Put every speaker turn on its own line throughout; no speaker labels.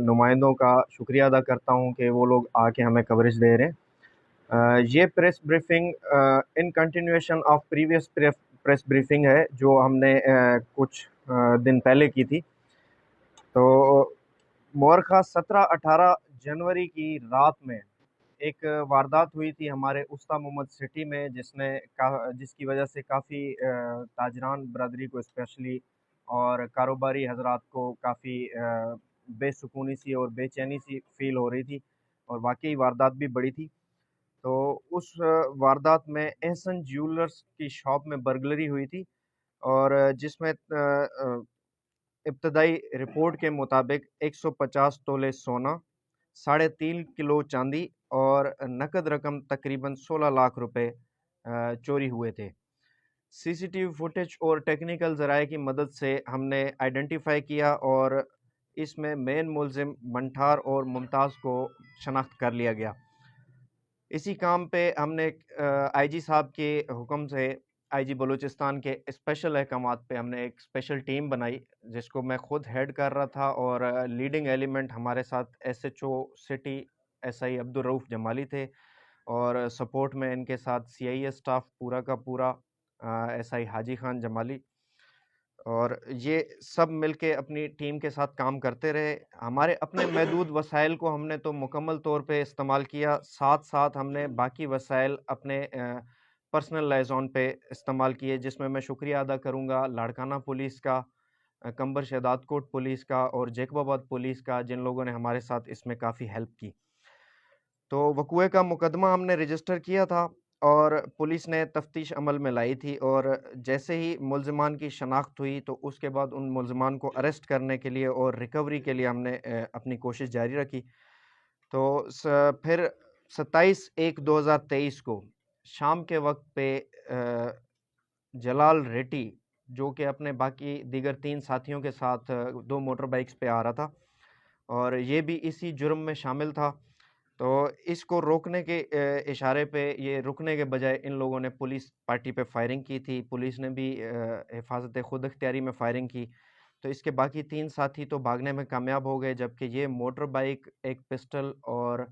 नुमाइंदों का शुक्रिया अदा करता हूँ कि वो लोग आके हमें कवरेज दे रहे हैं। ये press briefing in continuation of previous press briefing है जो हमने कुछ दिन पहले की थी। तो मौरखा 17-18 जनवरी की रात में एक वारदात हुई थी हमारे उस्ता मोहम्मद सिटी में जिसकी वजह से काफ़ी ताजरान बरदरी को स्पेशली और कारोबारी हजरात को काफ़ी बेसुकूनी सी और बेचैनी सी फील हो रही थी और वाकई वारदात भी बड़ी थी। तो उस वारदात में एहसन ज्वेलर्स की शॉप में बर्गलरी हुई थी और जिसमें इब्तदाई रिपोर्ट के मुताबिक 150 तोले सोना, 3.5 किलो चांदी और नकद रकम तकरीबन 16 लाख रुपए चोरी हुए थे। सीसीटीवी फुटेज और टेक्निकल ज़राए की मदद से हमने आइडेंटिफाई किया और इसमें मेन मुलजिम मंठार और मुमताज़ को शनाख्त कर लिया गया। इसी काम पे हमने आईजी साहब के हुक्म से आईजी बलूचिस्तान के स्पेशल अहकामात पे हमने एक स्पेशल टीम बनाई जिसको मैं खुद हेड कर रहा था और लीडिंग एलिमेंट हमारे साथ SHO city SI Abdul Rauf Jamali थे और सपोर्ट में इनके साथ सीआईए स्टाफ पूरा का पूरा एसआई हाजी खान जमाली और ये सब मिलके अपनी टीम के साथ काम करते रहे। हमारे अपने महदूद वसाइल को हमने तो मुकम्मल तौर पे इस्तेमाल किया, साथ साथ हमने बाकी वसाइल अपने पर्सनल लाइजॉन पे इस्तेमाल किए, जिसमें मैं शुक्रिया अदा करूँगा लाड़काना पुलिस का, कंबर शहदाद कोट पुलिस का और जैकबाबाद पुलिस का, जिन लोगों ने हमारे साथ इसमें काफ़ी हेल्प की। तो वक़ूए का मुकदमा हमने रजिस्टर किया था और पुलिस ने तफ्तीश अमल में लाई थी और जैसे ही मुल्ज़िमान की शनाख्त हुई तो उसके बाद उन मुल्ज़िमान को अरेस्ट करने के लिए और रिकवरी के लिए हमने अपनी कोशिश जारी रखी। तो फिर 27/1/2023 को शाम के वक्त पे जलाल रेड्डी जो कि अपने बाकी दीगर 3 साथियों के साथ 2 मोटर बाइक्स पे आ रहा था और ये भी इसी जुर्म में शामिल था। तो इसको रोकने के इशारे पे ये रुकने के बजाय इन लोगों ने पुलिस पार्टी पे फायरिंग की थी। पुलिस ने भी हिफाज़त खुद इख्तियारी में फायरिंग की। तो इसके बाकी 3 साथी तो भागने में कामयाब हो गए, जबकि ये मोटर बाइक, एक पिस्टल और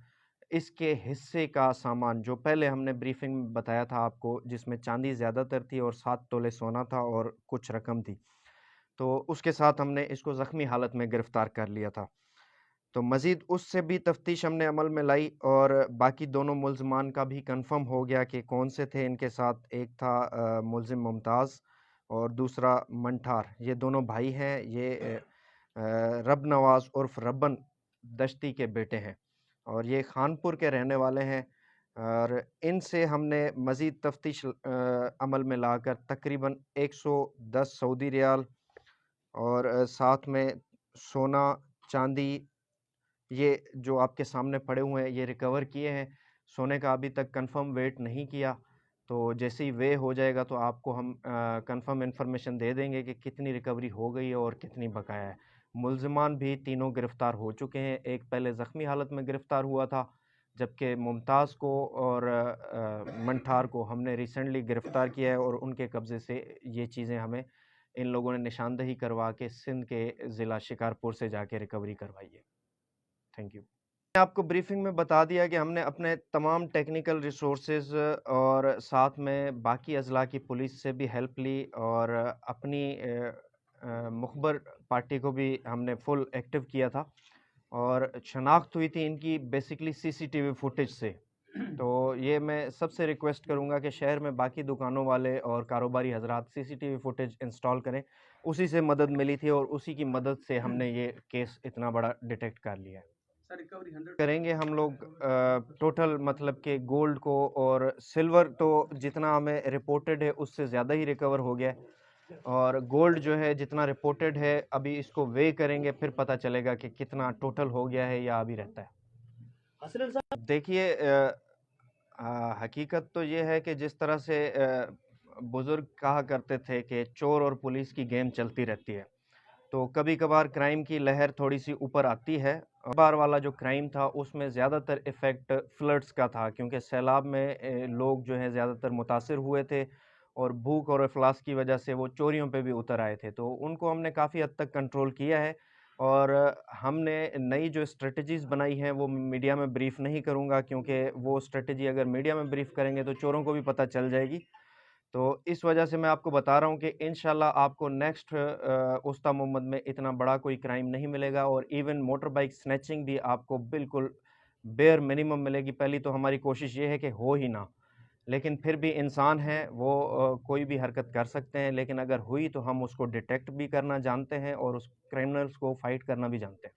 इसके हिस्से का सामान जो पहले हमने ब्रीफिंग में बताया था आपको, जिसमें चांदी ज़्यादातर थी और 7 तोले सोना था और कुछ रकम थी। तो उसके साथ हमने इसको ज़ख्मी हालत में गिरफ़्तार कर लिया था। तो मज़ीद उससे भी तफ्तीश हमने अमल में लाई और बाकी दोनों मुल्ज़मान का भी कंफर्म हो गया कि कौन से थे इनके साथ। एक था मुल्ज़िम मुमताज़ और दूसरा मंठार। ये दोनों भाई हैं। ये रब नवाज़ उर्फ रब्बन दश्ती के बेटे हैं और ये खानपुर के रहने वाले हैं और इनसे हमने मज़ीद तफ्तीश अमल में लाकर तकरीबन 110 सऊदी रियाल और साथ में सोना, चांदी, ये जो आपके सामने पड़े हुए हैं ये रिकवर किए हैं। सोने का अभी तक कंफर्म वेट नहीं किया, तो जैसे ही वे हो जाएगा तो आपको हम कंफर्म इन्फॉर्मेशन दे देंगे कि कितनी रिकवरी हो गई है और कितनी बकाया है। मुल्ज़िमान भी तीनों गिरफ़्तार हो चुके हैं। एक पहले ज़ख्मी हालत में गिरफ़्तार हुआ था, जबकि मुमताज़ को और मंठार को हमने रिसेंटली गिरफ़्तार किया है और उनके कब्ज़े से ये चीज़ें हमें इन लोगों ने निशानदही करवा के सिंध के ज़िला शिकारपुर से जाके रिकवरी करवाई है। Thank you. मैंने आपको ब्रीफिंग में बता दिया कि हमने अपने तमाम टेक्निकल रिसोर्सेज और साथ में बाकी अज़ला की पुलिस से भी हेल्प ली और अपनी मुखबर पार्टी को भी हमने फुल एक्टिव किया था और शनाख्त हुई थी इनकी बेसिकली सीसीटीवी फुटेज से। तो ये मैं सबसे रिक्वेस्ट करूंगा कि शहर में बाकी दुकानों वाले और कारोबारी हजरात सीसीटीवी फुटेज इंस्टॉल करें। उसी से मदद मिली थी और उसी की मदद से हमने ये केस इतना बड़ा डिटेक्ट कर लिया है। रिकवरी 100 करेंगे हम लोग टोटल, मतलब कि गोल्ड को और सिल्वर तो जितना हमें रिपोर्टेड है उससे ज़्यादा ही रिकवर हो गया है और गोल्ड जो है जितना रिपोर्टेड है अभी इसको वे करेंगे फिर पता चलेगा कि कितना टोटल हो गया है या अभी रहता है। देखिए हकीकत तो ये है कि जिस तरह से बुज़ुर्ग कहा करते थे कि चोर और पुलिस की गेम चलती रहती है, तो कभी कभार क्राइम की लहर थोड़ी सी ऊपर आती है। बार वाला जो क्राइम था उसमें ज़्यादातर इफ़ेक्ट फ्लड्स का था, क्योंकि सैलाब में लोग जो हैं ज़्यादातर मुतासिर हुए थे और भूख और अफलास की वजह से वो चोरियों पे भी उतर आए थे, तो उनको हमने काफ़ी हद तक कंट्रोल किया है। اور ہم نے نئی جو اسٹریٹجیز بنائی ہیں وہ میڈیا میں بریف نہیں کروں گا، کیونکہ وہ اسٹریٹجی اگر میڈیا میں بریف کریں گے تو چوروں کو بھی پتہ چل جائے گی۔ تو اس وجہ سے میں آپ کو بتا رہا ہوں کہ انشاءاللہ آپ کو نیکسٹ استا محمد میں اتنا بڑا کوئی کرائم نہیں ملے گا، اور ایون موٹر بائک سنیچنگ بھی آپ کو بالکل بیئر منیمم ملے گی۔ پہلی تو ہماری کوشش یہ ہے کہ ہو ہی نہ، لیکن پھر بھی انسان ہے وہ کوئی بھی حرکت کر سکتے ہیں، لیکن اگر ہوئی تو ہم اس کو ڈیٹیکٹ بھی کرنا جانتے ہیں اور اس کرمنلز کو فائٹ کرنا بھی جانتے ہیں۔